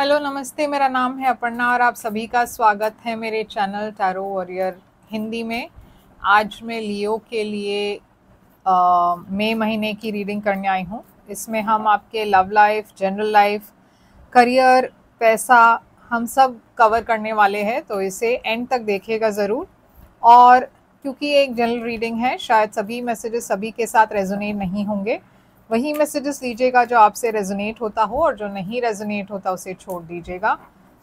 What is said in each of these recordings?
Hello नमस्ते, मेरा नाम है अपर्णा और आप सभी का स्वागत है मेरे चैनल टैरो वॉरियर हिंदी में। आज मैं लियो के लिए मई महीने की रीडिंग करने आई हूँ। इसमें हम आपके love life, general life, career, पैसा, हम सब कवर करने वाले हैं, तो इसे एंड तक देखिएगा ज़रूर। और क्योंकि ये एक जनरल रीडिंग है, शायद सभी मैसेजेस सभी के साथ रेजोनेट नहीं होंगे। वही मैसेजेस लीजिएगा जो आपसे रेजोनेट होता हो, और जो नहीं रेजोनेट होता उसे छोड़ दीजिएगा।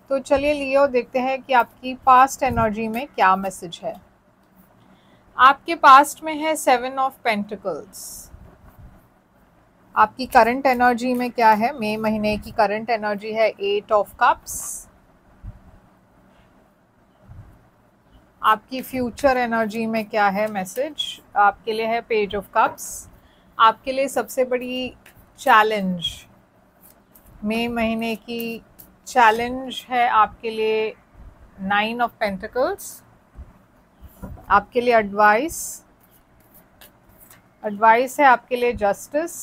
तो चलिए लियो, देखते हैं कि आपकी पास्ट एनर्जी में क्या मैसेज है। आपके पास्ट में है 7 ऑफ पेंटिकल्स। आपकी करंट एनर्जी में क्या है? मई महीने की करंट एनर्जी है 8 ऑफ कप्स। आपकी फ्यूचर एनर्जी में क्या है मैसेज? आपके लिए है पेज ऑफ कप्स। आपके लिए सबसे बड़ी चैलेंज, मई महीने की चैलेंज है आपके लिए 9 ऑफ पेंटिकल्स। आपके लिए एडवाइस है आपके लिए जस्टिस।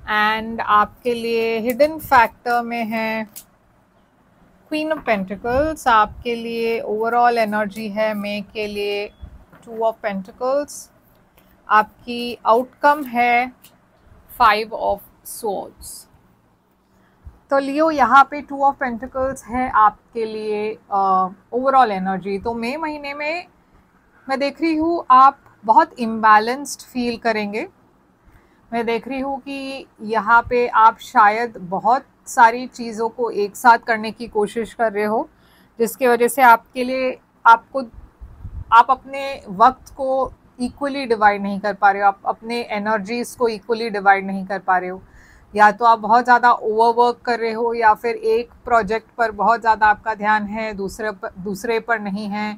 एंड आपके लिए हिडन फैक्टर में है क्वीन ऑफ पेंटिकल्स। आपके लिए ओवरऑल एनर्जी है मई के लिए 2 ऑफ पेंटिकल्स। आपकी आउटकम है 5 ऑफ स्वॉर्ड्स। तो लियो, यहाँ पे 2 ऑफ पेंटिकल्स है आपके लिए ओवरऑल एनर्जी। तो मई महीने में मैं देख रही हूँ आप बहुत इम्बैलेंस्ड फील करेंगे। मैं देख रही हूँ कि यहाँ पे आप शायद बहुत सारी चीज़ों को एक साथ करने की कोशिश कर रहे हो, जिसकी वजह से आपके लिए आप अपने वक्त को इक्वली डिवाइड नहीं कर पा रहे हो, आप अपने एनर्जीज को इक्वली डिवाइड नहीं कर पा रहे हो। या तो आप बहुत ज़्यादा ओवरवर्क कर रहे हो, या फिर एक प्रोजेक्ट पर बहुत ज़्यादा आपका ध्यान है, दूसरे पर नहीं है।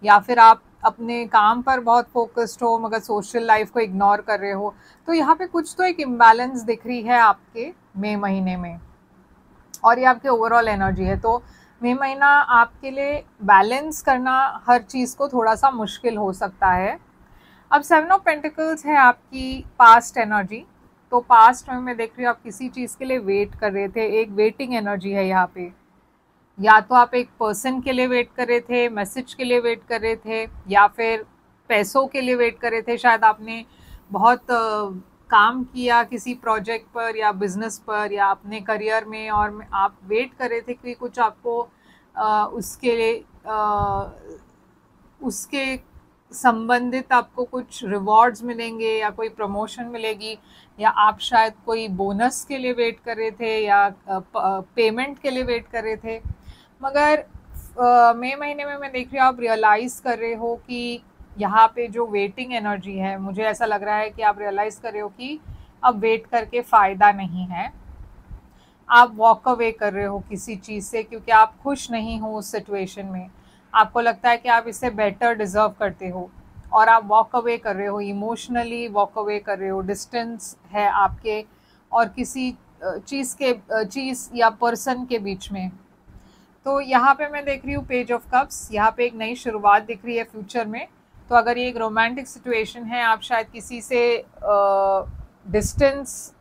या फिर आप अपने काम पर बहुत फोकस्ड हो मगर सोशल लाइफ को इग्नोर कर रहे हो। तो यहाँ पे कुछ तो एक इम्बैलेंस दिख रही है आपके मई महीने में, और ये आपके ओवरऑल एनर्जी है। तो मई महीना आपके लिए बैलेंस करना हर चीज़ को थोड़ा सा मुश्किल हो सकता है। अब 7 ऑफ पेंटिकल्स है आपकी पास्ट एनर्जी। तो पास्ट में मैं देख रही हूँ आप किसी चीज़ के लिए वेट कर रहे थे, एक वेटिंग एनर्जी है यहाँ पे। या तो आप एक पर्सन के लिए वेट कर रहे थे, मैसेज के लिए वेट कर रहे थे, या फिर पैसों के लिए वेट कर रहे थे। शायद आपने बहुत काम किया किसी प्रोजेक्ट पर या बिजनेस पर या अपने करियर में, और आप वेट कर रहे थे कि कुछ आपको उसके संबंधित आपको कुछ रिवॉर्ड्स मिलेंगे, या कोई प्रमोशन मिलेगी, या आप शायद कोई बोनस के लिए वेट कर रहे थे, या पेमेंट के लिए वेट कर रहे थे। मगर मई महीने में मैं देख रही हूँ आप रियलाइज़ कर रहे हो कि यहाँ पे जो वेटिंग एनर्जी है, मुझे ऐसा लग रहा है कि आप रियलाइज़ कर रहे हो कि अब वेट करके फ़ायदा नहीं है। आप वॉक अवे कर रहे हो किसी चीज़ से, क्योंकि आप खुश नहीं हो उस सिचुएशन में। आपको लगता है कि आप इससे बेटर डिज़र्व करते हो, और आप वॉक अवे कर रहे हो, इमोशनली वॉक अवे कर रहे हो। डिस्टेंस है आपके और किसी चीज़ या पर्सन के बीच में। तो यहाँ पे मैं देख रही हूँ पेज ऑफ कप्स। यहाँ पे एक नई शुरुआत दिख रही है फ्यूचर में। तो अगर ये एक रोमांटिक सिचुएशन है, आप शायद किसी से डिस्टेंस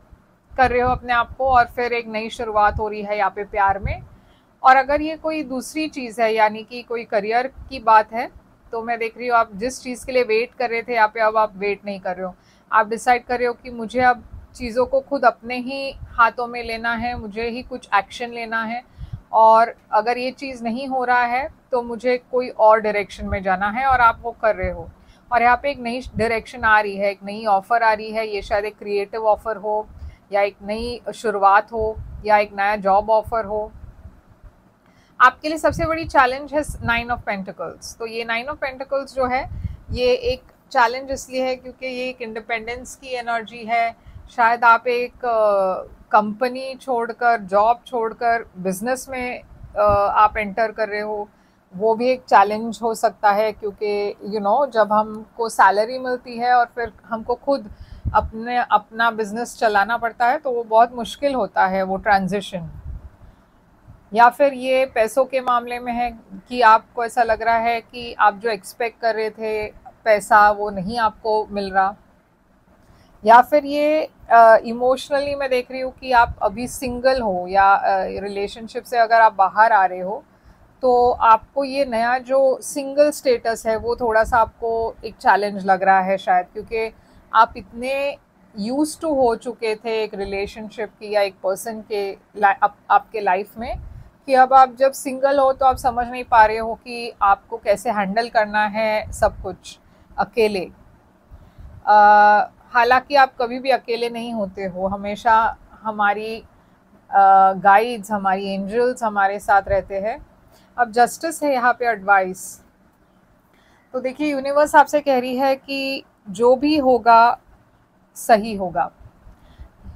कर रहे हो अपने आप को, और फिर एक नई शुरुआत हो रही है यहाँ पे प्यार में। और अगर ये कोई दूसरी चीज़ है, यानी कि कोई करियर की बात है, तो मैं देख रही हूँ आप जिस चीज़ के लिए वेट कर रहे थे, यहाँ पे अब आप वेट नहीं कर रहे हो। आप डिसाइड कर रहे हो कि मुझे अब चीज़ों को खुद अपने ही हाथों में लेना है, मुझे ही कुछ एक्शन लेना है। और अगर ये चीज़ नहीं हो रहा है तो मुझे कोई और डायरेक्शन में जाना है, और आप वो कर रहे हो। और यहाँ पे एक नई डायरेक्शन आ रही है, एक नई ऑफ़र आ रही है। ये शायद एक क्रिएटिव ऑफ़र हो, या एक नई शुरुआत हो, या एक नया जॉब ऑफ़र हो। आपके लिए सबसे बड़ी चैलेंज है 9 ऑफ पेंटिकल्स। तो ये 9 ऑफ पेंटिकल्स जो है, ये एक चैलेंज इसलिए है क्योंकि ये एक इंडिपेंडेंस की एनर्जी है। शायद आप एक कंपनी छोड़कर, जॉब छोड़कर बिजनेस में आप एंटर कर रहे हो। वो भी एक चैलेंज हो सकता है, क्योंकि जब हमको सैलरी मिलती है और फिर हमको खुद अपना बिजनेस चलाना पड़ता है, तो वो बहुत मुश्किल होता है वो ट्रांजिशन। या फिर ये पैसों के मामले में है कि आपको ऐसा लग रहा है कि आप जो एक्सपेक्ट कर रहे थे पैसा, वो नहीं आपको मिल रहा। या फिर ये इमोशनली मैं देख रही हूँ कि आप अभी सिंगल हो या रिलेशनशिप से अगर आप बाहर आ रहे हो, तो आपको ये नया जो सिंगल स्टेटस है वो थोड़ा सा आपको एक चैलेंज लग रहा है शायद, क्योंकि आप इतने यूज टू हो चुके थे एक रिलेशनशिप की या एक पर्सन के आपके लाइफ में, कि अब आप जब सिंगल हो तो आप समझ नहीं पा रहे हो कि आपको कैसे हैंडल करना है सब कुछ अकेले। हालांकि आप कभी भी अकेले नहीं होते हो, हमेशा हमारी गाइड्स, हमारी एंजल्स हमारे साथ रहते हैं। अब जस्टिस है यहाँ पे एडवाइस। तो देखिए यूनिवर्स आपसे कह रही है कि जो भी होगा सही होगा।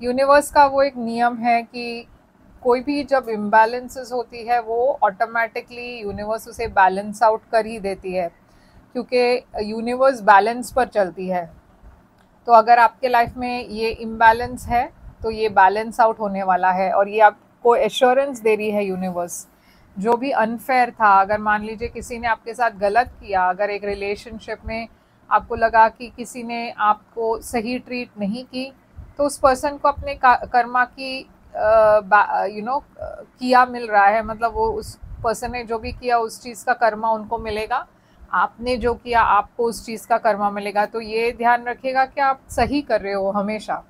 यूनिवर्स का वो एक नियम है कि कोई भी जब इम्बैलेंसेस होती है वो ऑटोमेटिकली यूनिवर्स उसे बैलेंस आउट कर ही देती है, क्योंकि यूनिवर्स बैलेंस पर चलती है। तो अगर आपके लाइफ में ये इम्बैलेंस है तो ये बैलेंस आउट होने वाला है, और ये आपको एश्योरेंस दे रही है यूनिवर्स। जो भी अनफेयर था, अगर मान लीजिए किसी ने आपके साथ गलत किया, अगर एक रिलेशनशिप में आपको लगा कि किसी ने आपको सही ट्रीट नहीं की, तो उस पर्सन को अपने कर्मा की किया मिल रहा है, मतलब वो उस पर्सन ने जो भी किया उस चीज़ का कर्मा उनको मिलेगा। आपने जो किया आपको उस चीज़ का कर्मा मिलेगा। तो ये ध्यान रखिएगा कि आप सही कर रहे हो, हमेशा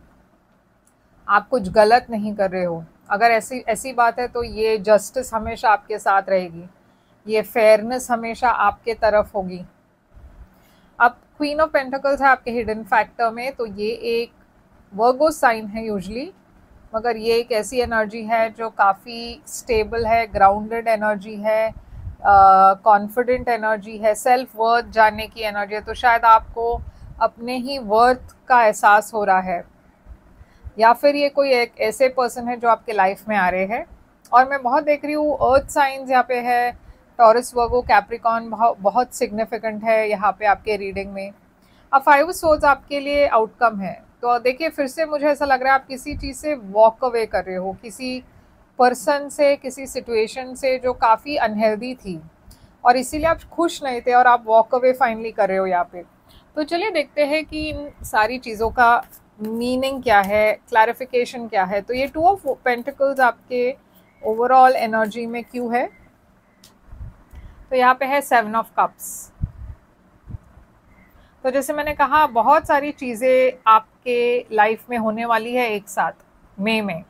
आप कुछ गलत नहीं कर रहे हो। अगर ऐसी ऐसी बात है तो ये जस्टिस हमेशा आपके साथ रहेगी, ये फेयरनेस हमेशा आपके तरफ होगी। अब क्वीन ऑफ पेंटिकल्स है आपके हिडन फैक्टर में, तो ये एक वर्गो साइन है यूजली, मगर ये एक ऐसी एनर्जी है जो काफ़ी स्टेबल है, ग्राउंडेड एनर्जी है, कॉन्फिडेंट एनर्जी है, सेल्फ वर्थ जानने की एनर्जी है। तो शायद आपको अपने ही वर्थ का एहसास हो रहा है, या फिर ये कोई एक ऐसे पर्सन है जो आपके लाइफ में आ रहे हैं। और मैं बहुत देख रही हूँ अर्थ साइंस यहाँ पे है, टॉरस, वर्गो, कैप्रिकॉन बहुत सिग्निफिकेंट है यहाँ पे आपके रीडिंग में। अब 5 सोल्स आपके लिए आउटकम है। तो देखिए फिर से मुझे ऐसा लग रहा है आप किसी चीज़ से वॉक अवे कर रहे हो, किसी पर्सन से, किसी सिचुएशन से जो काफ़ी अनहेल्दी थी, और इसीलिए आप खुश नहीं थे और आप वॉक अवे फाइनली कर रहे हो यहाँ पे। तो चलिए देखते हैं कि इन सारी चीज़ों का मीनिंग क्या है, क्लैरिफिकेशन क्या है। तो ये 2 ऑफ पेंटिकल्स आपके ओवरऑल एनर्जी में क्यों है? तो यहाँ पे है 7 ऑफ कप्स। तो जैसे मैंने कहा बहुत सारी चीज़ें आपके लाइफ में होने वाली है एक साथ मई में,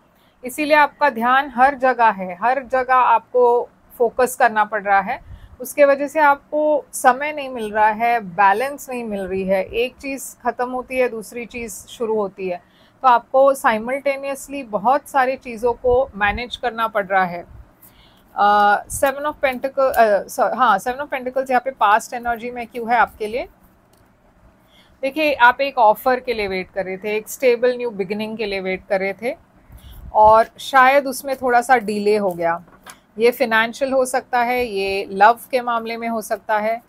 इसीलिए आपका ध्यान हर जगह है, हर जगह आपको फोकस करना पड़ रहा है। उसके वजह से आपको समय नहीं मिल रहा है, बैलेंस नहीं मिल रही है, एक चीज़ ख़त्म होती है दूसरी चीज़ शुरू होती है, तो आपको साइमल्टेनियसली बहुत सारी चीज़ों को मैनेज करना पड़ रहा है। 7 ऑफ पेंटिकल, हाँ 7 ऑफ पेंटिकल्स यहाँ पे पास्ट एनर्जी में क्यों है आपके लिए? देखिए आप एक ऑफर के लिए वेट कर रहे थे, एक स्टेबल न्यू बिगिनिंग के लिए वेट कर रहे थे, और शायद उसमें थोड़ा सा डिले हो गया। ये फिनेंशियल हो सकता है, ये लव के मामले में हो सकता है।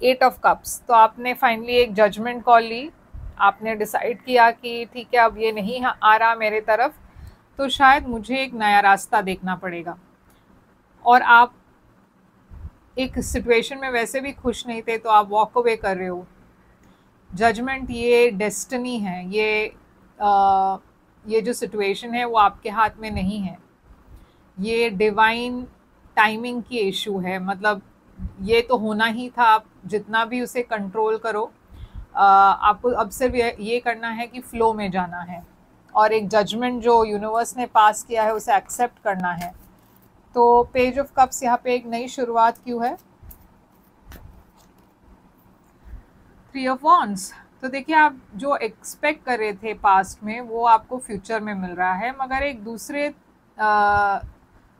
8 ऑफ कप्स, तो आपने फाइनली एक जजमेंट कॉल ली, आपने डिसाइड किया कि ठीक है अब ये नहीं आ रहा मेरे तरफ, तो शायद मुझे एक नया रास्ता देखना पड़ेगा। और आप एक सिचुएशन में वैसे भी खुश नहीं थे तो आप वॉक अवे कर रहे हो। जजमेंट ये डेस्टिनी है, ये जो सिचुएशन है वो आपके हाथ में नहीं है, ये डिवाइन टाइमिंग की इशू है। मतलब ये तो होना ही था, आप जितना भी उसे कंट्रोल करो, आपको अब सिर्फ ये करना है कि फ्लो में जाना है, और एक जजमेंट जो यूनिवर्स ने पास किया है उसे एक्सेप्ट करना है। तो पेज ऑफ कप्स यहाँ पे एक नई शुरुआत क्यों है? 3 ऑफ वॉन्ड्स, तो देखिए आप जो एक्सपेक्ट कर रहे थे पास्ट में वो आपको फ्यूचर में मिल रहा है, मगर एक दूसरे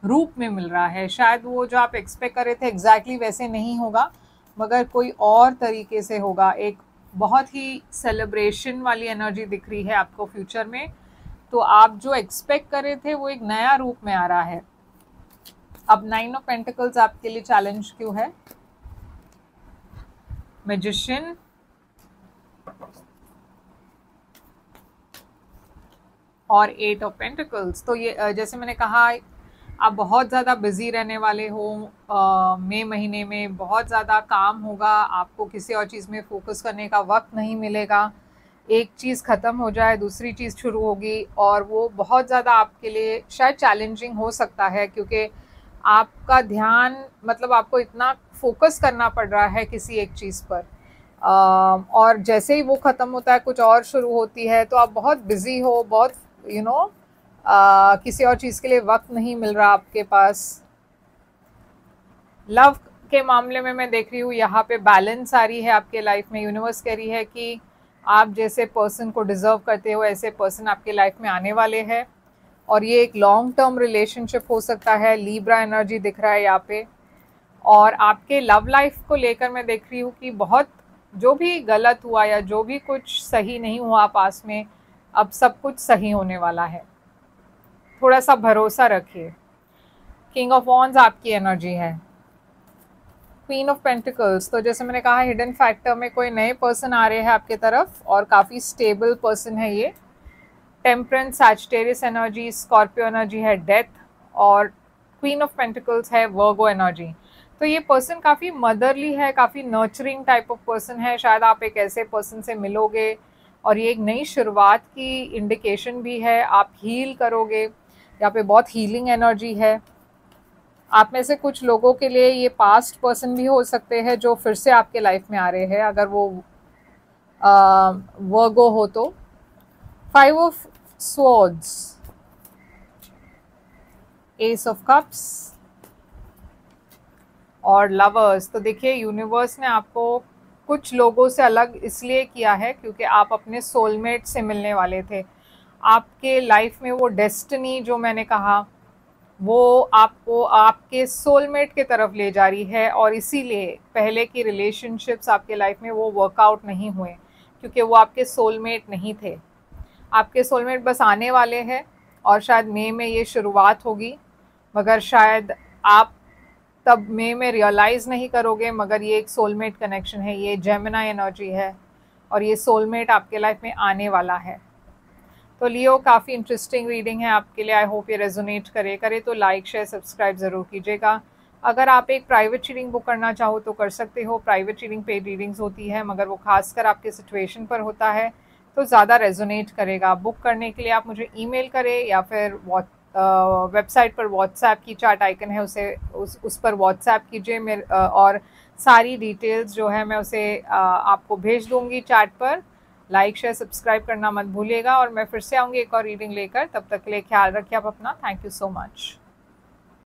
रूप में मिल रहा है। शायद वो जो आप एक्सपेक्ट कर रहे थे एग्जैक्टली वैसे नहीं होगा, मगर कोई और तरीके से होगा। एक बहुत ही सेलिब्रेशन वाली एनर्जी दिख रही है आपको फ्यूचर में। तो आप जो एक्सपेक्ट कर रहे थे वो एक नया रूप में आ रहा है। अब 9 ऑफ पेंटिकल्स आपके लिए चैलेंज क्यों है? मैजिशियन, और 8 ऑफ पेंटिकल्स। तो ये जैसे मैंने कहा आप बहुत ज़्यादा बिजी रहने वाले हो मई महीने में, बहुत ज़्यादा काम होगा, आपको किसी और चीज़ में फोकस करने का वक्त नहीं मिलेगा। एक चीज़ ख़त्म हो जाए, दूसरी चीज़ शुरू होगी, और वो बहुत ज़्यादा आपके लिए शायद चैलेंजिंग हो सकता है, क्योंकि आपका ध्यान, मतलब आपको इतना फोकस करना पड़ रहा है किसी एक चीज़ पर, और जैसे ही वो ख़त्म होता है कुछ और शुरू होती है, तो आप बहुत बिजी हो, बहुत किसी और चीज़ के लिए वक्त नहीं मिल रहा आपके पास। लव के मामले में मैं देख रही हूँ यहाँ पे बैलेंस आ रही है आपके लाइफ में। यूनिवर्स कह रही है कि आप जैसे पर्सन को डिजर्व करते हो ऐसे पर्सन आपके लाइफ में आने वाले हैं, और ये एक लॉन्ग टर्म रिलेशनशिप हो सकता है। लीब्रा एनर्जी दिख रहा है यहाँ पे। और आपके लव लाइफ को लेकर मैं देख रही हूँ कि बहुत जो भी गलत हुआ या जो भी कुछ सही नहीं हुआ पास में, अब सब कुछ सही होने वाला है। थोड़ा सा भरोसा रखिए। किंग ऑफ वॉन्ड्स आपकी एनर्जी है। क्वीन ऑफ पेंटिकल्स, तो जैसे मैंने कहा हिडन फैक्टर में कोई नए पर्सन आ रहे हैं आपके तरफ, और काफ़ी स्टेबल पर्सन है ये। Temperance, Sagittarius energy, Scorpio energy है डेथ, और क्वीन ऑफ पेंटिकल्स है वर्गो एनर्जी। तो ये पर्सन काफ़ी मदरली है, काफ़ी नर्चरिंग टाइप ऑफ पर्सन है। शायद आप एक ऐसे पर्सन से मिलोगे और ये एक नई शुरुआत की इंडिकेशन भी है। आप हील करोगे, यहाँ पे बहुत हीलिंग एनर्जी है। आप में से कुछ लोगों के लिए ये पास्ट पर्सन भी हो सकते हैं जो फिर से आपके लाइफ में आ रहे हैं, अगर वो वर्गो हो तो। 5 of swords, S of cups और लवर्स। तो देखिए यूनिवर्स ने आपको कुछ लोगों से अलग इसलिए किया है क्योंकि आप अपने सोलमेट से मिलने वाले थे। आपके लाइफ में वो डेस्टिनी जो मैंने कहा, वो आपको आपके सोलमेट की तरफ ले जा रही है, और इसीलिए पहले की रिलेशनशिप्स आपके लाइफ में वो वर्कआउट नहीं हुए, क्योंकि वो आपके सोलमेट नहीं थे। आपके सोलमेट बस आने वाले हैं, और शायद मई में ये शुरुआत होगी, मगर शायद आप तब मई में रियलाइज़ नहीं करोगे, मगर ये एक सोलमेट कनेक्शन है। ये जेमिनी एनर्जी है, और ये सोलमेट आपके लाइफ में आने वाला है। तो लियो, काफ़ी इंटरेस्टिंग रीडिंग है आपके लिए। आई होप ये रेजोनेट करे तो लाइक शेयर सब्सक्राइब ज़रूर कीजिएगा। अगर आप एक प्राइवेट रीडिंग बुक करना चाहो तो कर सकते हो। प्राइवेट रीडिंग पेड रीडिंग्स होती है, मगर वो खासकर आपके सिचुएशन पर होता है तो ज़्यादा रेजोनेट करेगा। बुक करने के लिए आप मुझे ईमेल करें, या फिर वेबसाइट पर व्हाट्सएप की चार्ट आइकन है उस पर व्हाट्सएप कीजिए और सारी डिटेल्स जो है मैं उसे आपको भेज दूँगी चैट पर। लाइक शेयर सब्सक्राइब करना मत भूलिएगा, और मैं फिर से आऊँगी एक और रीडिंग लेकर। तब तक के लिए ख्याल रखिए आप अपना। Thank you so much.